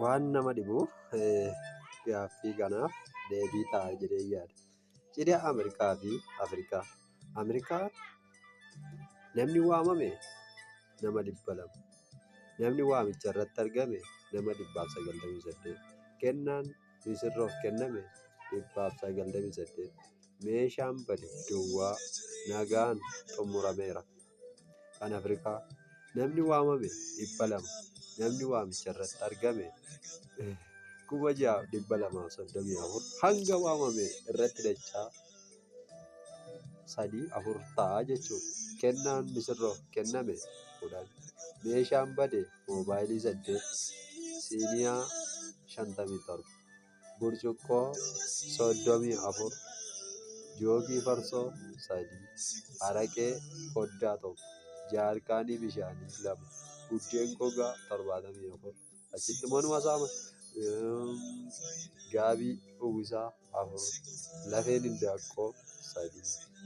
waan nama dhibu gaaffii kanaaf deebii ta'a jedhee yaada. Cidha Ameerikaa fi Afrikaa. Ameerikaa namni waamame nama 200. Namni waamicha irratti argame nama 198. Kennaan misirroof kenname 198. Meeshaan bade duwwaa nagaan xumurameera. Kan Afrikaa namni waamame 200. Namni waamicha irratti argame 6,234 hanga waamame irratti dachaa 3-4 ta'a jechuudha. Kennaan misirroof kenname 10. Meeshaan bade moobaayilii 8, siiniyaa 57, burcuqqoo 34, joogii farsoo 3, araqee koddaa 1, jaarkaanii bishaanii 2, buddeen gogaa 74. Achitti manuma saama gaabii uwwisaa 4, lafeen hindaaqqoo 3,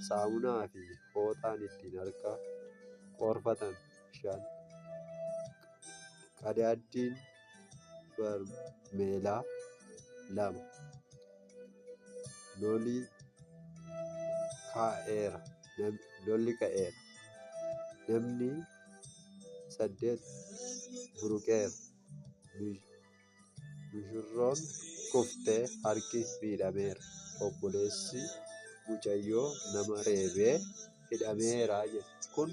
saamunaa fi fooxaan ittiin harka qorfatan 5, qadaaddiin barmeelaa 2, lolli ka'eera. Namni 8 buruqeera. Mishirroon kuftee harki miidhameera. Obboleessi mucayyoo nama reebee hidhameera jedha. Kun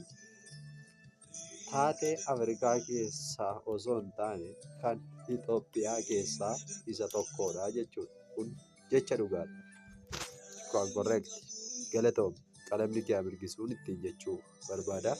taatee Afrikaa keessaa osoo hin taane kan Itoophiyaa keessaa isa tokkodha jechuudha. Kun jecha dhugaadha. Correct. Galatoomii qalamni kee mirgisuun ittiin jechuu barbaada.